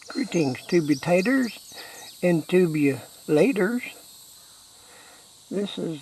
Greetings, tubulators and tubulators. This is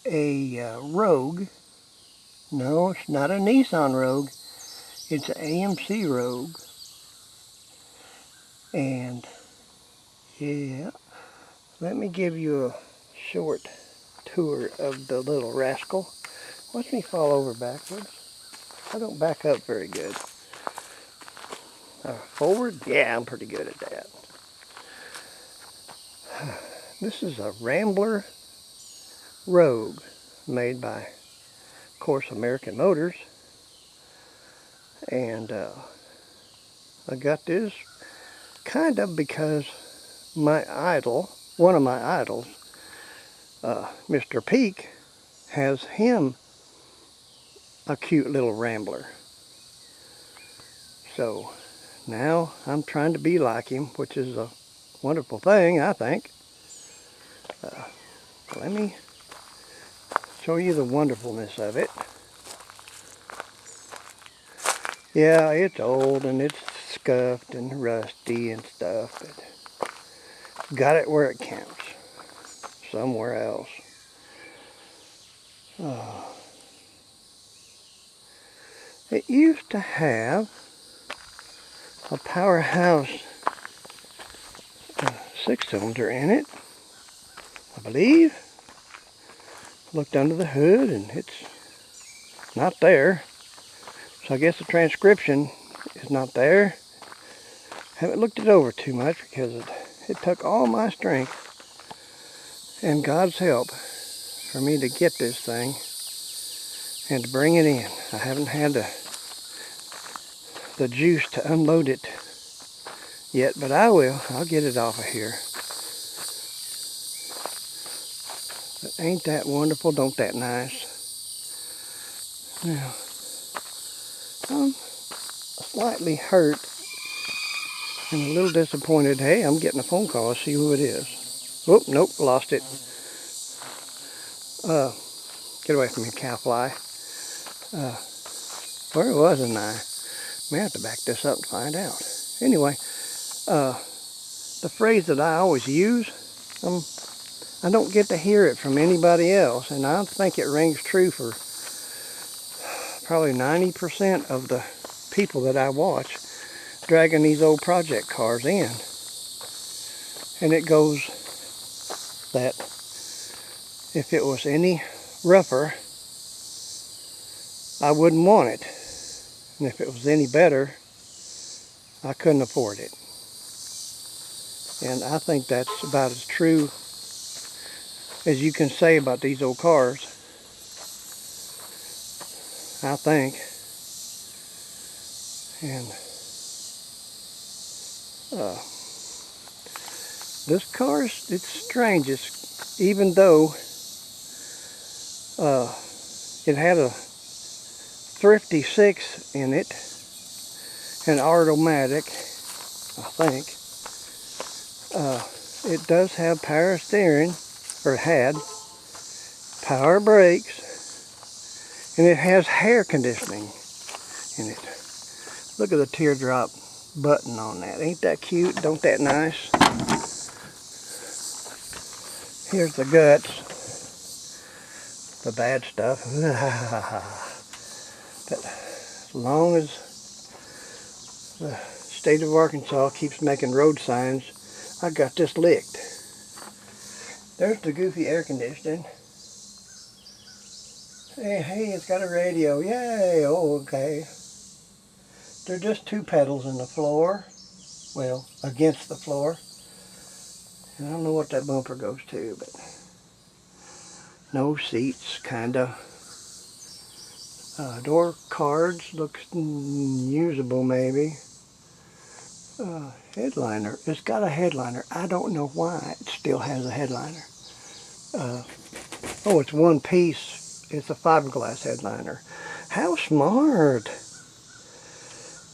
a Rogue. No, it's not a Nissan Rogue. It's an AMC Rogue. And yeah, let me give you a short tour of the little rascal. Watch me fall over backwards. I don't back up very good. Forward? Yeah, I'm pretty good at that. This is a Rambler Rogue made by, of course, American Motors. And I got this kind of because my idol, one of my idols, Mr. Peak, has him a cute little Rambler. So now I'm trying to be like him, which is a wonderful thing, I think. Let me show you the wonderfulness of it. Yeah, it's old and it's scuffed and rusty and stuff, but got it where it counts. Somewhere else. It used to have a powerhouse 6-cylinder in it, I believe. Looked under the hood and it's not there. So I guess the transcription is not there. Haven't looked it over too much because it took all my strength and God's help for me to get this thing and to bring it in. I haven't had the juice to unload it yet, but I will. I'll get it off of here. But ain't that wonderful? Don't that nice? Now, I'm slightly hurt and a little disappointed. Hey, I'm getting a phone call. Let's see who it is. Oh, nope, lost it. Get away from me, cowfly. Where wasn't I? May have to back this up to find out. Anyway, the phrase that I always use, I don't get to hear it from anybody else, and I think it rings true for probably 90% of the people that I watch dragging these old project cars in. And it goes that if it was any rougher, I wouldn't want it. And if it was any better, I couldn't afford it. And I think that's about as true as you can say about these old cars. I think. And this car, it's strange. It's, even though it had a thrifty 6 in it, an automatic, I think. It does have power steering, or had power brakes, and it has air conditioning in it. Look at the teardrop button on that. Ain't that cute? Don't that nice? Here's the guts, the bad stuff. But as long as the state of Arkansas keeps making road signs, I got this licked. There's the goofy air conditioning. Hey, it's got a radio. Yay, oh, okay. They're just 2 pedals in the floor. Well, against the floor. And I don't know what that bumper goes to, but no seats, kinda. Door cards, looks usable maybe. Headliner, it's got a headliner. I don't know why it still has a headliner. Oh, it's one piece. It's a fiberglass headliner. How smart.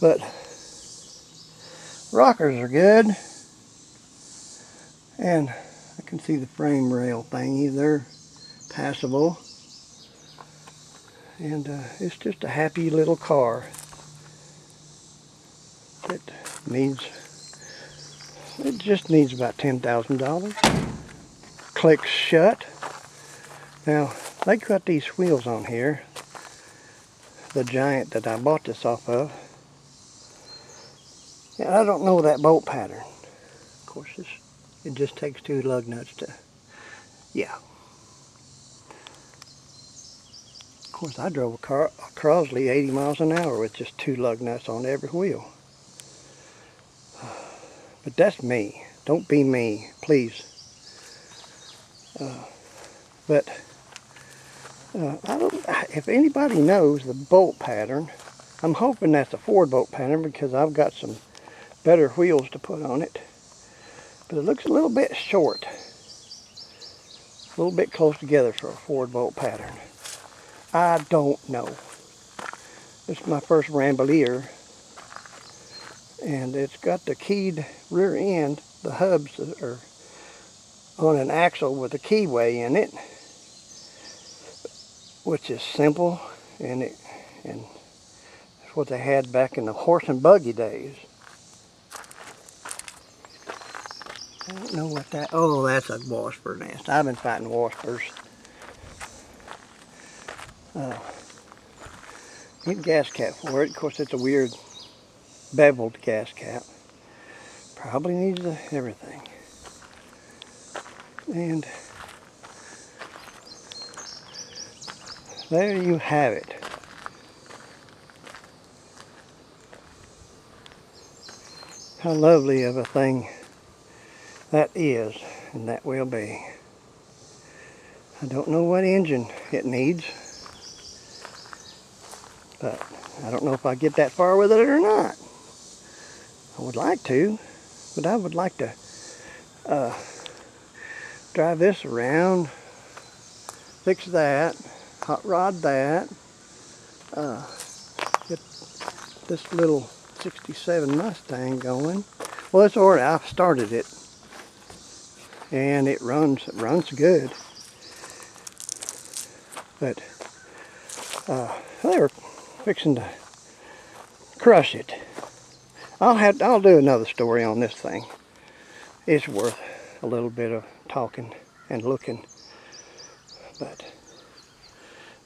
But rockers are good. And I can see the frame rail thingy. They're passable. And it's just a happy little car that needs It just needs about $10,000. Clicks shut. Now, they got these wheels on here. The Giant that I bought this off of. And I don't know that bolt pattern. Of course, it just takes 2 lug nuts to, yeah. Of course, I drove a Crosley 80 miles an hour with just 2 lug nuts on every wheel. But that's me. Don't be me, please. But I don't. If anybody knows the bolt pattern, I'm hoping that's a Ford bolt pattern because I've got some better wheels to put on it. But it looks a little bit short. A little bit close together for a Ford bolt pattern. I don't know. This is my first Rambler. And it's got the keyed rear end. The hubs are on an axle with a keyway in it, which is simple, and it's what they had back in the horse and buggy days. I don't know what that, oh, that's a wasper nest. I've been fighting waspers. Need a gas cap for it. Of course, it's a weird beveled gas cap. Probably needs everything. And there you have it. How lovely of a thing that is, and that will be. I don't know what engine it needs, but I don't know if I get that far with it or not. I would like to, but I would like to drive this around, fix that, hot rod that, get this little 67 Mustang going. Well, it's already, I've started it, and it runs good. But they were fixing to crush it. I'll do another story on this thing. It's worth a little bit of talking and looking. But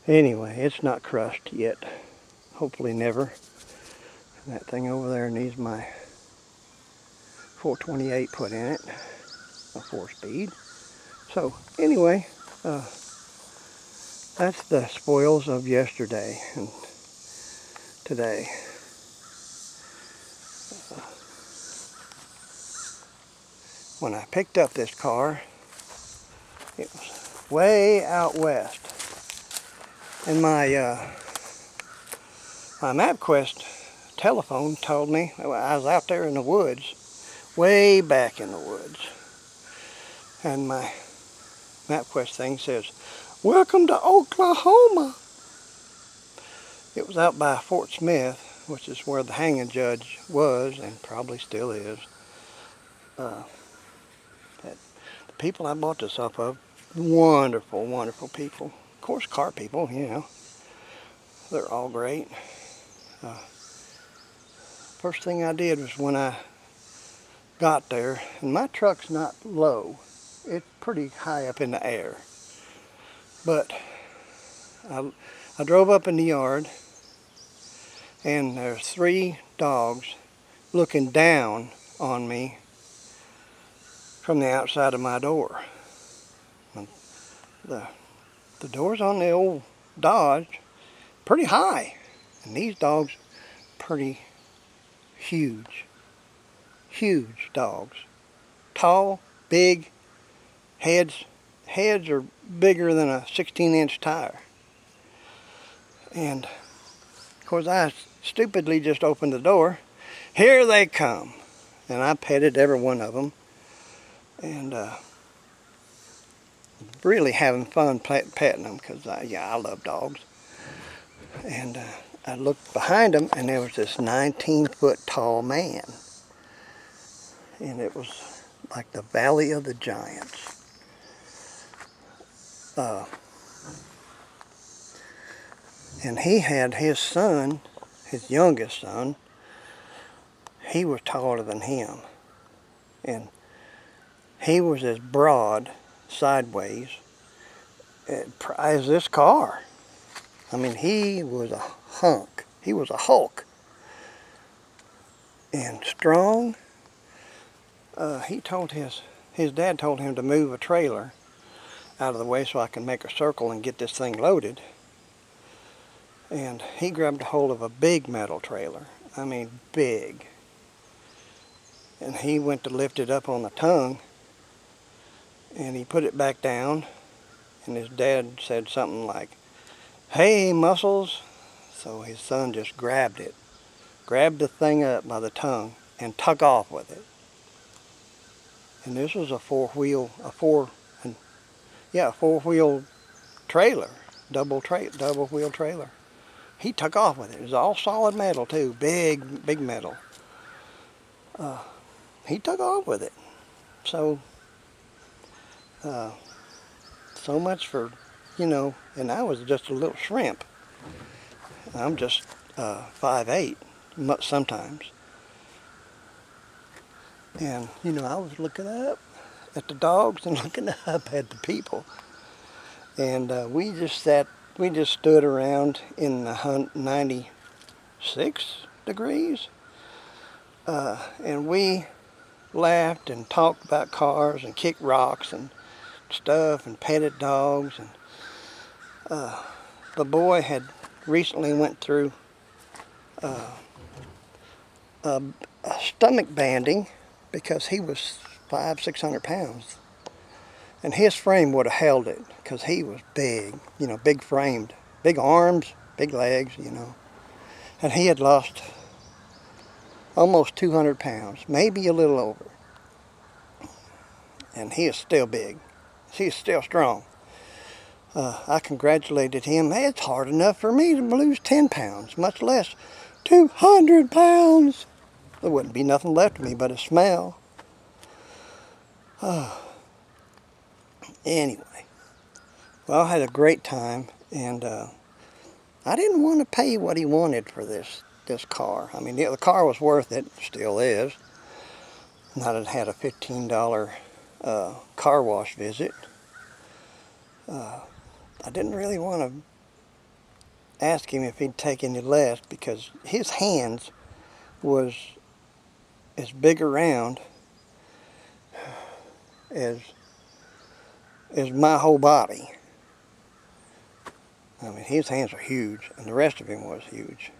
anyway, it's not crushed yet. Hopefully never. And that thing over there needs my 428 put in it, a 4-speed. So anyway, that's the spoils of yesterday and today. When I picked up this car, it was way out west. And my MapQuest telephone told me I was out there in the woods, way back in the woods. And my MapQuest thing says, "Welcome to Oklahoma." It was out by Fort Smith, which is where the hanging judge was and probably still is. The people I bought this off of, wonderful, wonderful people. Of course, car people, you know, they're all great. First thing I did was when I got there, and my truck's not low, it's pretty high up in the air. But I drove up in the yard, and there's 3 dogs looking down on me from the outside of my door. The doors on the old Dodge pretty high, and these dogs pretty huge dogs. Tall, big, heads are bigger than a 16-inch tire. And of course I stupidly just opened the door. Here they come. And I petted every one of them. And really having fun petting them because I love dogs. And I looked behind them, and there was this 19-foot tall man. And it was like the Valley of the Giants. And he had his son, his youngest son, he was taller than him. and he was as broad sideways as this car. I mean, he was a hunk. He was a hulk. And strong. He told his dad told him to move a trailer out of the way so I can make a circle and get this thing loaded. And he grabbed a hold of a big metal trailer. I mean, big. And he went to lift it up on the tongue, and he put it back down, and his dad said something like, "Hey, muscles." So his son just grabbed the thing up by the tongue and took off with it. And this was a four-wheel trailer, double-wheel trailer. He took off with it. It was all solid metal too, big metal. He took off with it. So, so much for, and I was just a little shrimp. I'm just 5'8", sometimes. And, I was looking up at the dogs and looking up at the people. And we just stood around in the 96 degrees. And we laughed and talked about cars and kicked rocks and stuff and petted dogs. And the boy had recently went through a stomach banding because he was 500-600 pounds. And his frame would have held it because he was big, big framed, big arms, big legs, And he had lost almost 200 pounds, maybe a little over. And he is still big. He's still strong. I congratulated him. Hey, it's hard enough for me to lose 10 pounds, much less 200 pounds. There wouldn't be nothing left of me but a smell. Anyway, well, I had a great time, and I didn't want to pay what he wanted for this car. I mean, the car was worth it, still is. Not that it had a $15 car wash visit. I didn't really want to ask him if he'd take any less because his hands was as big around as my whole body. I mean, his hands are huge, and the rest of him was huge.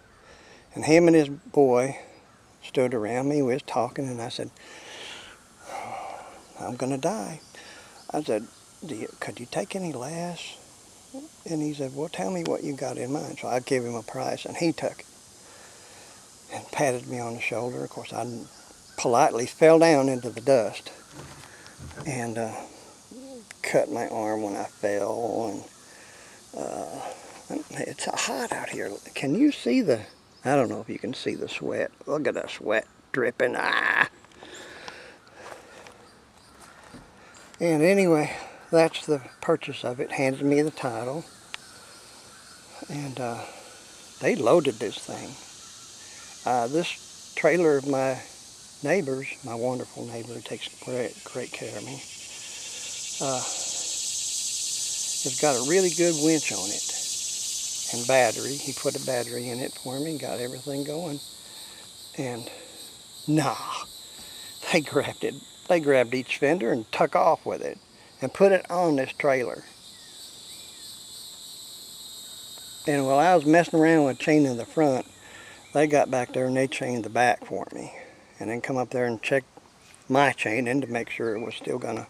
And him and his boy stood around me. We was talking, and I said, "I'm going to die." I said, "Could you take any less?" And he said, "Well, tell me what you got in mind." So I gave him a price, and he took it and patted me on the shoulder. Of course, I politely fell down into the dust and cut my arm when I fell. And it's hot out here. Can you see I don't know if you can see the sweat. Look at the sweat dripping. And anyway, that's the purchase of it. Handed me the title. And they loaded this thing. This trailer of my neighbor's, my wonderful neighbor who takes great care of me, it's got a really good winch on it and battery. He put a battery in it for me, got everything going. And they grabbed it. They grabbed each fender and took off with it and put it on this trailer. And while I was messing around with chaining the front, they got back there and they chained the back for me. And then come up there and check my chaining to make sure it was still gonna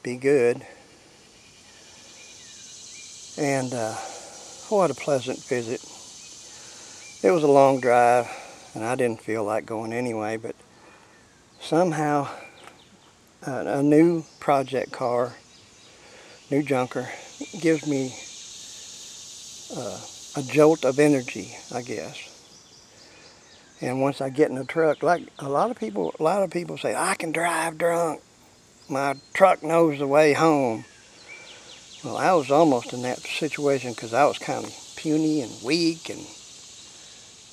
be good. And what a pleasant visit. It was a long drive, and I didn't feel like going anyway, but somehow a new project car, new junker, gives me a jolt of energy, I guess. And once I get in the truck, like a lot of people say, "I can drive drunk. My truck knows the way home." Well, I was almost in that situation because I was kind of puny and weak and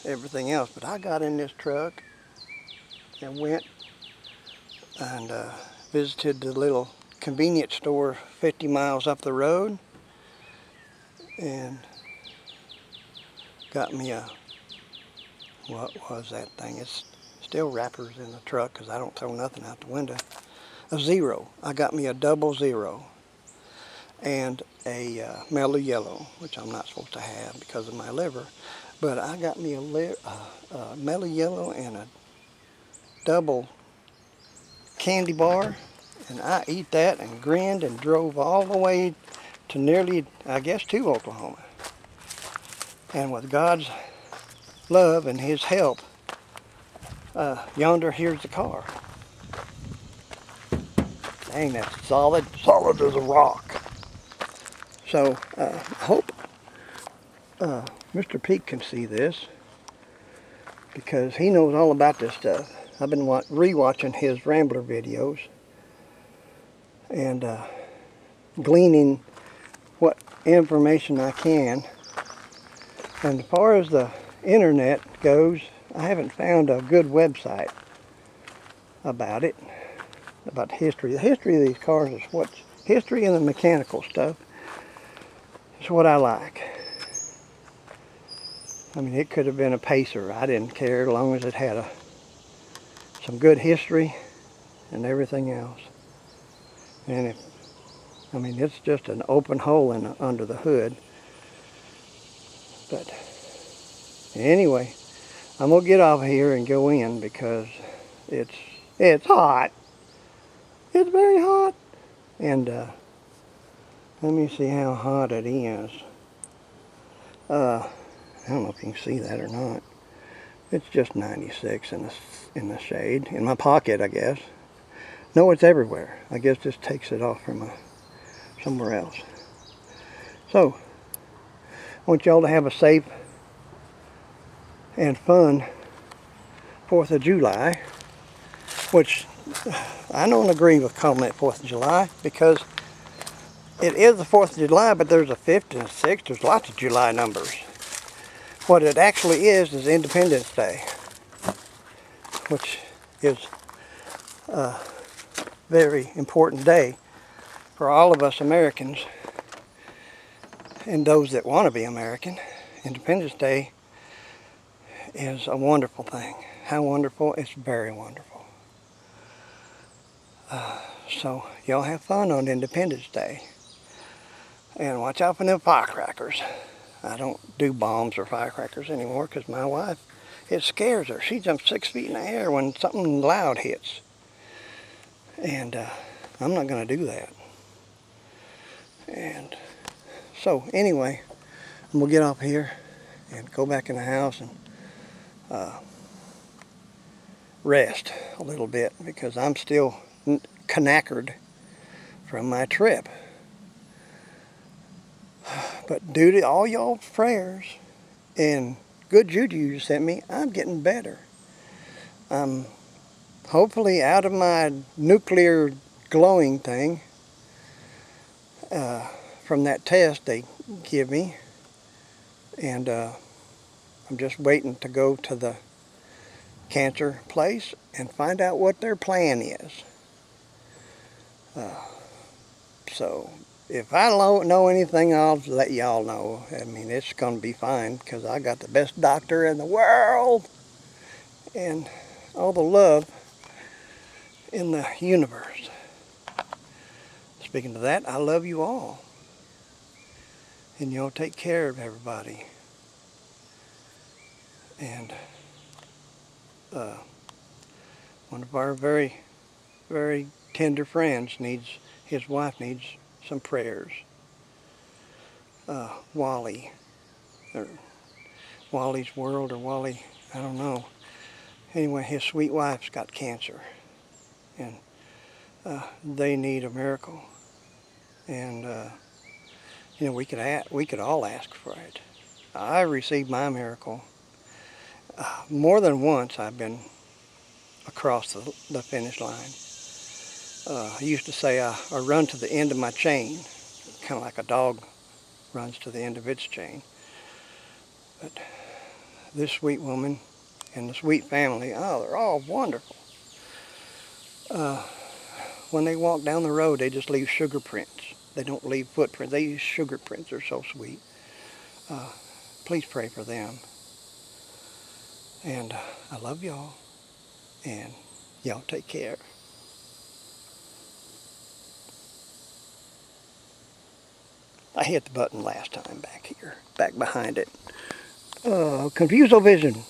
everything else. But I got in this truck and went and visited the little convenience store 50 miles up the road and got me what was that thing? It's still wrappers in the truck because I don't throw nothing out the window. A Zero. I got me a double Zero and a mellow yellow, which I'm not supposed to have because of my liver. But I got me a mellow yellow and a double candy bar, and I ate that and grinned and drove all the way to nearly, I guess, to Oklahoma. And with God's love and His help, yonder here's the car. Dang, that's solid as a rock. So I hope Mr. Peak can see this because he knows all about this stuff. I've been re-watching his Rambler videos and gleaning what information I can. And as far as the internet goes, I haven't found a good website about it, about history. The history of these cars is what's history, and the mechanical stuff is what I like. I mean, it could have been a Pacer. I didn't care as long as it had some good history and everything else. And I mean, it's just an open hole under the hood. But anyway, I'm gonna get off here and go in because it's hot. It's very hot. And let me see how hot it is. I don't know if you can see that or not. It's just 96 in the shade. In my pocket, I guess. No, it's everywhere. I guess this takes it off from somewhere else. So, I want y'all to have a safe and fun 4th of July, which I don't agree with calling it 4th of July because it is the 4th of July, but there's a 5th and a 6th. There's lots of July numbers. What it actually is Independence Day, which is a very important day for all of us Americans and those that want to be American. Independence Day is a wonderful thing. How wonderful? It's very wonderful. So y'all have fun on Independence Day. And watch out for them firecrackers. I don't do bombs or firecrackers anymore because my wife, it scares her. She jumps 6 feet in the air when something loud hits. And I'm not going to do that. And so anyway, I'm going to get off here and go back in the house and rest a little bit because I'm still knackered from my trip. But due to all y'all's prayers and good juju you sent me, I'm getting better. I'm hopefully out of my nuclear glowing thing from that test they give me. And I'm just waiting to go to the cancer place and find out what their plan is. So if I don't know anything, I'll let y'all know. I mean, it's going to be fine because I got the best doctor in the world and all the love in the universe. Speaking of that, I love you all. And y'all take care of everybody. And one of our very, very tender friends his wife needs some prayers. Wally, or Wally's World, or Wally, I don't know. Anyway, his sweet wife's got cancer, and they need a miracle. And you know, we could all ask for it. I received my miracle more than once. I've been across the finish line. I used to say I run to the end of my chain, kind of like a dog runs to the end of its chain. But this sweet woman and the sweet family, oh, they're all wonderful. When they walk down the road, they just leave sugar prints. They don't leave footprints. They use sugar prints. They're so sweet. Please pray for them. And I love y'all. And y'all take care. I hit the button last time back here, back behind it. Confuso Vision.